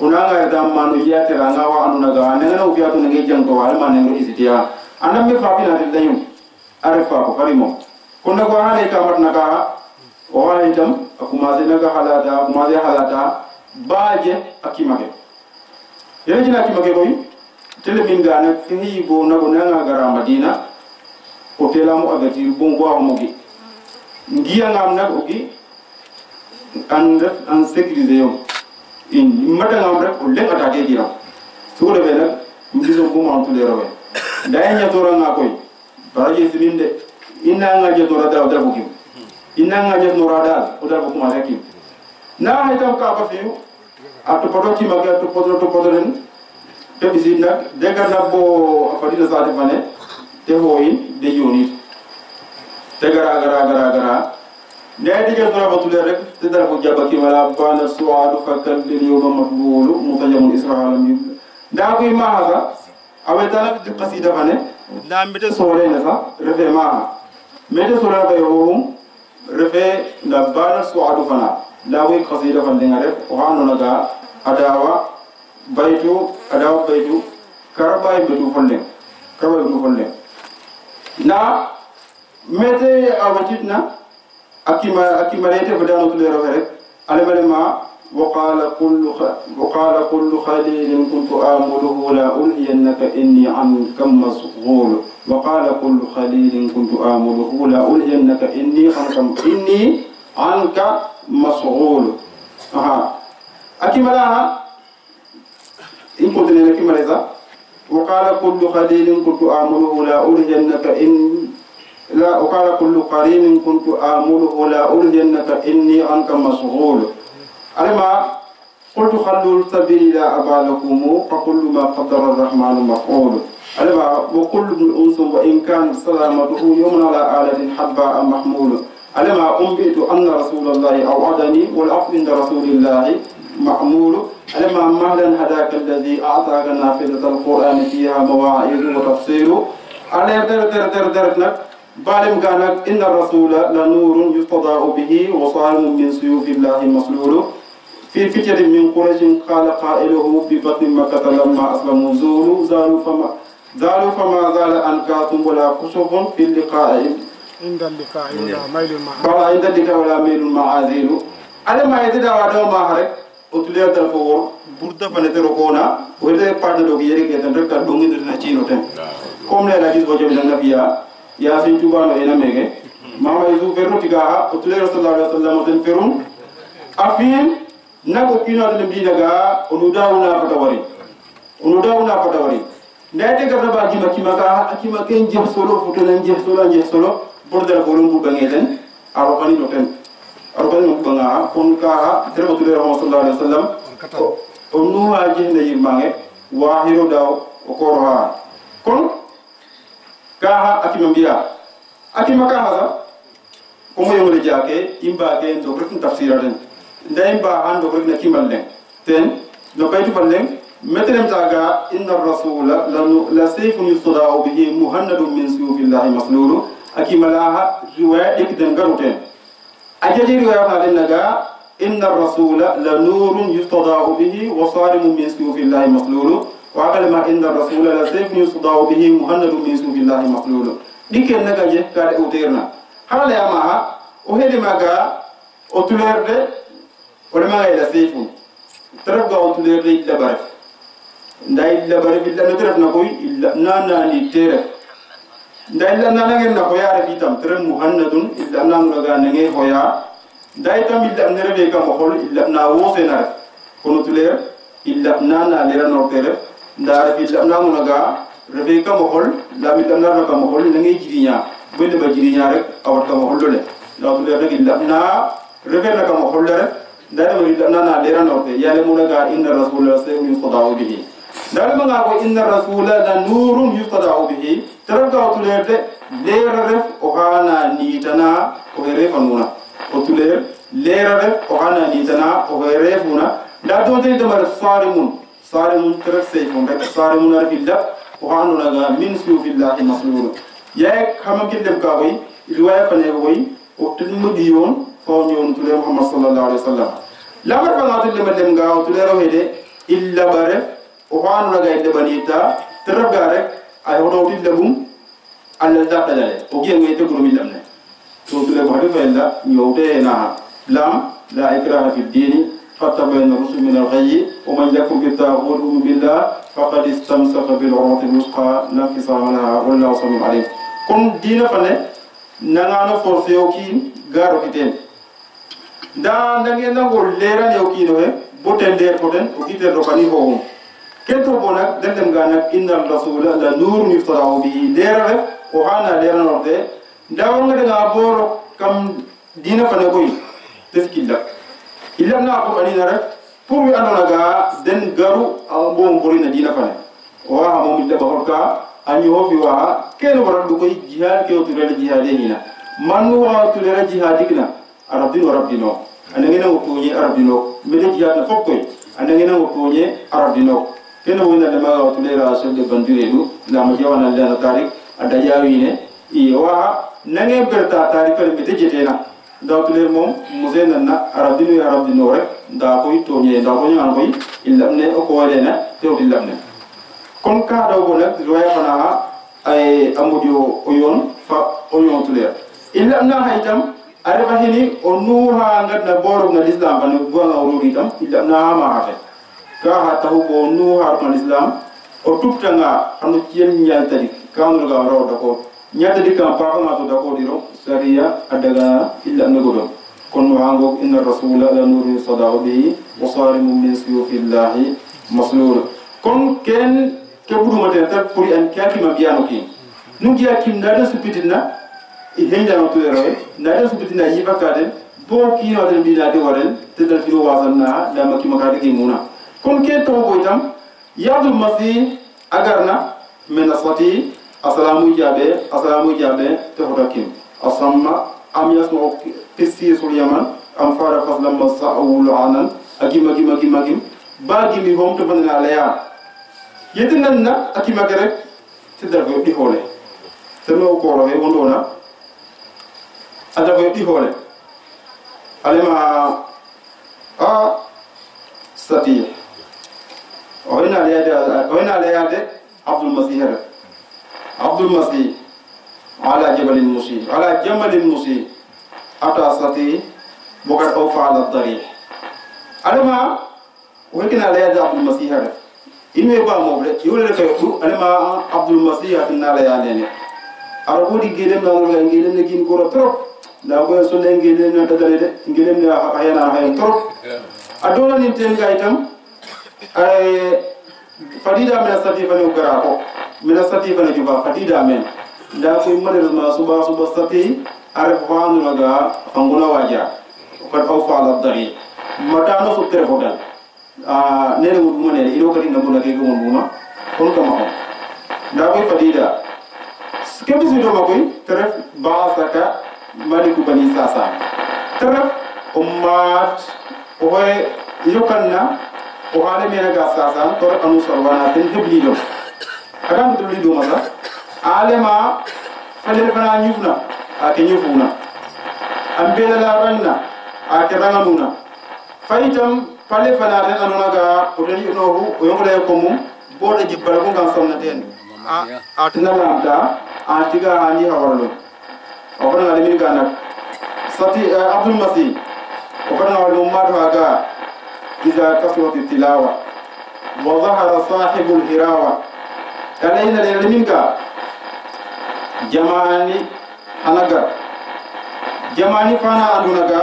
unanga da manu ya teranga wa anu naga nengana ufiya to ngi jangto wal manengo isitia anam me fapi na dayu arifa ko farimo kunda ko hale kamat naga o hale itam akumaze naga halata akumaze halata baje akimake yene jina akimake koy tele min gana fi bo na nanga gara Madina hotela mu avertir bongo amogi ngiya ngam nak ogi an sécuriser yo in mata ngam rek o len attaquer dira so de nak mbiso ko ma to le rowe day nya tora nga koy baraje siminde inna nga je tora da ko kim inna nga je nora dal o dal ko ma rekim na hay tam ka ba fiu atu poto ci maga to poto len te bisit nak de gar na bo afadina sa defane te hoyin de yonit te gara نادي جدنا بطولة تدرك جابك ولا بان السؤال فكر اليوم مقبول متجم إسرائيل من داوي ما هذا أول تنا قصيدة فني نام بيت سورة نسا رفع معها بيت سورة بيوم رفع لبان السؤال فنا داوي قصيدة فني نعرف وهانو نجا أداوا بيتو كرباي بيتو فني نا متى أوجدنا أكيما ليته بدانو تليرو هرك علمنا وقال كل خليل كنت آمله لا ألهينك إني عنك مسغول وقال كل خليل كنت آمله لا ألهينك إني عنك مسغول أكيما لها إن كنت لك مريضة وقال كل خليل كنت آمله لا ألهينك لا وقال كل قرين كنت آمله لا ألهينك إني عنك مسغول ألما قلت خلوا السبيل لا أبا لكم فكل ما قدر الرحمن مفعول ألما وكل ابن أنس وإن كان سلامته يوم على آلة حباء محمول ألما أنبئت أن رسول الله أوعدني والعفو عند رسول الله مأمول ألما مهلا هداك الذي أعطاك نافذة القرآن فيها مواعظ وتفسير ألا درك بالم كانت إن الرسول لنور يستضاء به وصائم من سيوف الله مسلول في فتية من قريش قال قائله ببطن مكة لما أسلموا زالوا فما زال أنكاس ولا كشف في اللقاء عند اللقاء ولا ميل معازيل على ما يتدى وعدوا ما هرك أتليا تلفور بردا فنتركونا وإذا بعد دوغي يريك يتنرك دوغي درنا چينو تن كم لا لاجيز بوجه بلنا فيها يا سيدنا إنا ميجي ما يزو فرنو تجاها أتلي رسول الله صلى الله عليه وسلم فرن أفين نبو كينا تلمبي نجا ونوداونا فتواري نادي كرنا باجي ما كين جه سولو فتنن جه سولو بردر فورم بوبعيدن أروكاني نوتن بوبعا كونكا ترى أتلي رسول الله صلى الله عليه وسلم أنو أجيه نجيب مانge واهيرو داو وكورها كون kaha akima kaha komo yongole jake imba ke ndogrek tafsiraren ndayimba an ndogrek na kimallen ten no baytu ballen metelem taga inna ar-rasula la sayfun yusda'u bihi muhannadun min suyufillahi maslulu akimalaha riwaya ikden garuten ajaji riwaya falen naga inna ar-rasula la nurun yusda'u bihi wa sarimun min suyufillahi maslulu وعقل ما إن الرسول لا سيف يصدع به مهند من سيف الله مخلول ديك النجاة كار أوتيرنا هلا يا معها وهذه ما جاء أوتير ده ولا ما جاء سيف ترى أوتير ده إلا بعرف ده إلا بعرف إلا نتعرف نقول إلا نانا نتعرف ده إلا نانا غير نقول يعرف يتم ترى مهند إلا نانا نرجع نعيه هويا ده يتم إلا نرى بيكا مخول إلا ناوس نعرف كنوتير إلا نانا ليرا نوتيرف ndar fi lamna munaga refe ka mohol la mi lamna ka mohol nangi jirinya bele ba jirinya rek awat ka mohol le la tu le rek lamna refe na ka mohol rek ndar ma lamna na lera norte yale munaga inna rasulullah sallallahu alaihi wasallam bihi ndar ma nga ko inna rasulullah la nurun yustada'u bihi taraka tu le de lera ref o hana ni tana o refa nuna o tu le lera ref o hana ni tana o refuna da do de de mar sarimun terek seyfun rek sarimun arfi lab وحانو نغا من سيوف الله مسلول يا خمم كلم كاوي روايه فني وي وتلم ديون فون يون تولي محمد صلى الله عليه وسلم لا مر فنا تلم لم غاو تولي رو هيدي illa bare o hanu laga inde banita tergare ay hodoti labum alla da dalale o giye ngete guru milamne to tule ko hadu fella nyowte na lam la ikraha fi dini fatabayna rusul min al-ghayy wa man yakfur bi taghut billah faqad istamsaka bil urwati al-wusqa la fisama laha wallahu samiu alim kon dina fane nangano force o ki garo kiten da ndange nango leran yo ki no he boten der foten o kite do kani ho kento bonak dendem ganak inna rasula la nurun yuftara'u bihi lera o hana leran orde ndawonga daga boro kam dina fane koy teskilla illa na ko ani na rek pour wi andona ga den garu bo mbori na dina fane o ha mo mi daba horka ani ho fi wa ken wara du koy jihad ke o ture jihad ina man wa ture jihadikna arabin wa rabbino anangena ko toñe arabino mede jihad na fokkoy anangena ko toñe arabino ken wona le ma wa ture ra so de bandiredu la ma jawana le na tarik ada yawine i wa nange berta tarikal mede jetena dawtule mom musena na arabino ya arabino rek da koy toñe da ko ñaan koy illamne o ko walena tew illamne kon ka daw bo nak roya fana ay amudio oyon fa oyon tule illamna haytam areba hini o nuha ngadna boro na islam ban bo nga wori tam illamna ma hafe ka ha taw bo nuha na islam o tupta nga anu cien nyal tadi kanu ga ro da ko nyata dikam pa ma to da ko diro sariya adaga illa nagodo kon wango inna rasula la nuru sadaw bi wa sarimun min suyufillahi maslul kon ken ke budu mate ta puri an kyaki ma biano ki nugi akim nada supitina e henda no tudero nada supitina yifa kaden bo ki no den bila de waren te dal filo wasanna da makki makade ki muna kon ke to boytam yadul masi agarna min asati assalamu jabe te hodakim asamma am yasmu qissi sul yaman am fara faslam masa'ul anan agim bagi mi hom to banana laya yetinan na akima rek te dafa di hole te no ko ro he wondona adafa di hole alema a sati oyna laya de abdul masih ala jamalin musi ata sati bokat aw fa'ala dari alema wekina laya de abdul masih hada ime ba mo bre yule le ko alema abdul masih atina laya nene arabo di gelem na ngol gelem ne gin ko trop da ko so ne gelem na tadale de gelem ne hayana hayan trop adona ni ten ga itam ay fadida men sati fa ne ukara ko men sati fa ne juba fadida men da ko malheureusement suba sati arif wanu laga fanguna waja ko taw fa la dari matano su telefonal nene wuduma nene ino kadi nabuna ke ko wuduma kon kama da ko fadida kemi su do makoy teref baasaka maliku bani sasa teref ummat oy yokanna o hale mena ga sasa tor anu sarwana ten hebli do adam to lido masa alema fadel fana nyufna ake nyufuna ambela la ranna ake ranganuna faitam pale fana ren anuna ga odeni no o yongole ko mum bodo jibbal ko ngam somna ten atina lamta antiga hani hawrlo o fana ngale min ganak sati abdul masih o fana ngale ummat haga iza kasrat tilawa wa dhahara sahibul hirawa alayna lil minka jamani anaga jamani fana andunaga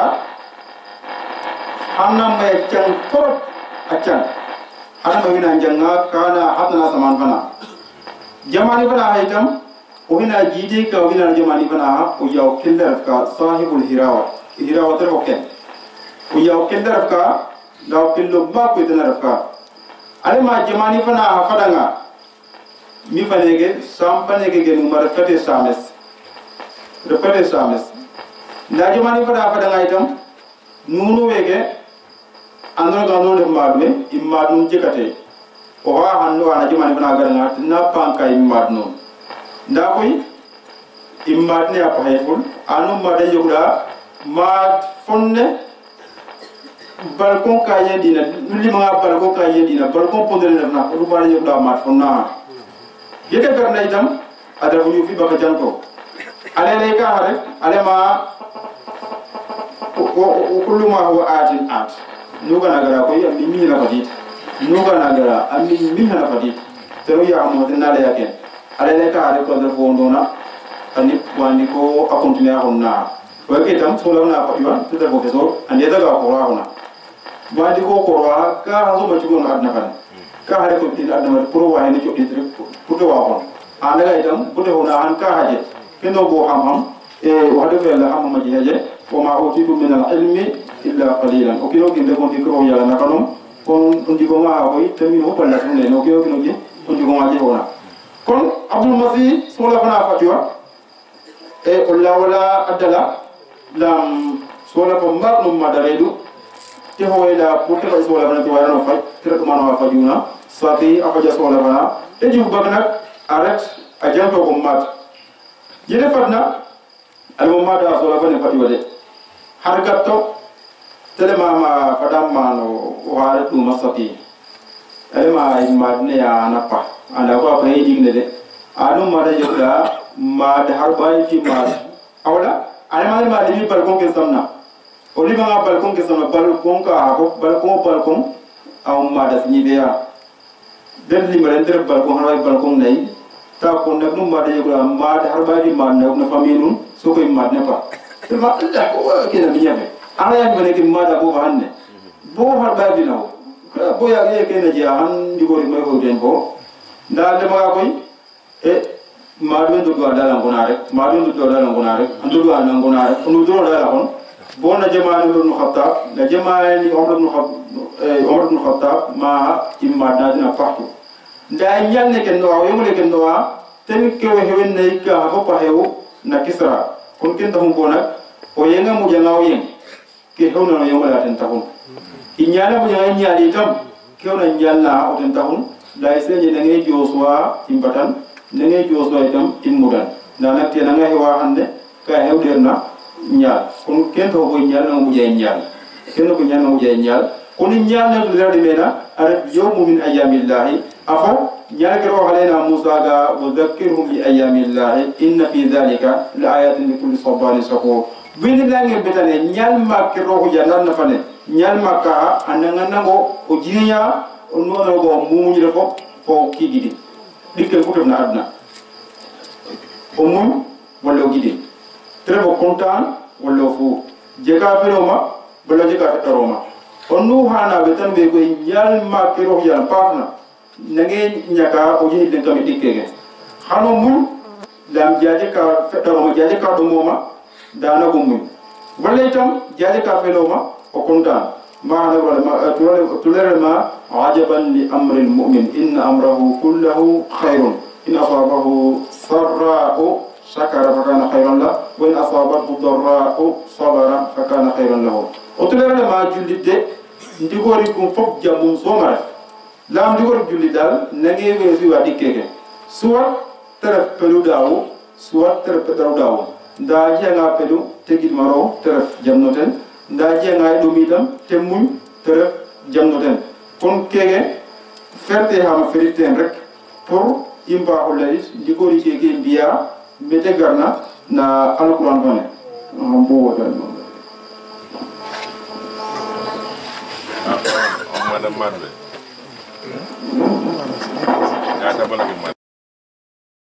hanna may cang torop acang hanna wina janga kana hadna saman fana jamani fana haytam o hina jide ka wina jamani fana o yaw killer ka sahibul hirawa ter hokken o yaw killer ka daw killo ba ko tenar ka ale ma jamani fana fadanga mi fanege sampanege ge numar fete sames repete sames na jamani fadanga itam nunu wege andro gano de madme imadum jekate o ha hanno ana jamani fana garanga na panka imadno nda koy imadne apa hayful anu made yoguda ma fonne balcon ka yedina nuli ma balcon ka yedina balcon pondere na ruba yo da mat fonna yete garna itam ada fu ñu fi baka janto ale lay ka hare ale ma kullu ma huwa atin at nuga nagara ko yam mi na fadit nuga nagara ammi mi na fadit tero ya mo den na la yake ale lay ka hare ko da fu ndona ani wandi ko a continuer honna wa ke tam so la na fa yuan to da professeur ande daga ko ra honna wandi ko ko ra ka hazo ma cigon adna fan ka hare ko tin adna pro wa ni ci rek pour to wa hon anaga itam bu de hona han ka haje kendo bo xam-xam e wax dëgg yàlla xam ma ci haje wa ma utitu min al ilmi illa qalilan o kino ginde ko di ko yàlla naka non kon ndi ko ma ko tammi ho palla sunne no kino ji on di ko ma je hona kon abdul masih so la fana fatwa e wala adala lam so la ko mar no madaredu te hoyla pour te fay so la fana to wala no fay traitement no fajuna sati afaja so la fana te jibu bag nak arrête a janto ko mat jede fatna al mumada so la fana fati wade har gatto tele mama fadam mano wala tu masati ele ma madne ya napa ala ko après digne de anu mada yoda ma de har bay fi ma awla ale ma de balcon ke samna oli ma balcon ke samna balcon ka ko balcon aw ma da ni beya den li maren der balcon har balcon nay ta ko nak nu ma de yoda ma de har bay fi ma na famille so ko ma ne pa ma Allah ko ke na biyabe ala ya bane ke ma da ko hanne bo har bay fi naw bo ya ke na ji han di ko mai ko den ko nda de ma koy e maadun to do dala ngonare maadun to do dala ngonare andu do ana ngonare unu do dala kon bona jamaani ibn khattab la jamaani umar ibn khattab ma imma dadina partu nda nyanne ken do yemule ken do ten ke hewen nay ka ho pa hew na kisra kon ken do ko nak o yenga mu janga o yeng ke hewna no yemula ten tahun inyala mu janga nyaali tam ke ona nyalla o ten tahun la seje da ngay joswa imbatan na ngay joswa itam immudan da nak te na ngay wa hande ka hewderna nyaal kon ken to ko nyaal na mu jey nyaal ken ko nyaal na mu jey nyaal kon nyaal na do radi mena arab yawm min ayamillahi afo nyaal ko halena musa ga wa dhakkirhum bi ayamillahi inna fi dhalika la ayatin li kulli sabarin shakur bin la ngay betane nyaal makki ro ya nan na fane nyaal makka ananga nango o jinya on nono go muñu defo fo ki gidi dikkel ko na adna o mum wala gidi très content wala fu jega feroma wala jega feroma on nu hana be tan be ko nyal ma ke ro yalla pafna nange nyaka o jini den kam dikkege hano mum dam jaaje ka feroma jaaje ka do moma dana ko mum wala itam jaaje ka feroma o content ما تولر ما عجبا لأمر المؤمن إن أمره كله خير إن أصابه سراء شكر فكان خيرا له وإن أصابته ضراء صبر فكان خيرا له وتولر ما جلد نديكوريكم فوق جامون سومر لا نديكور جلد دال نعيه ويسوي وادي كيكه سوا ترف بلو داو سوا ترف داو دا جانا بلو تجد مرو ترف جامنوتن nda jenga do midam te muñ teref jamnoten kon kege ferte ham feriten rek pour imba olay digori kege biya mete garna na alquran bone bo wota madame madame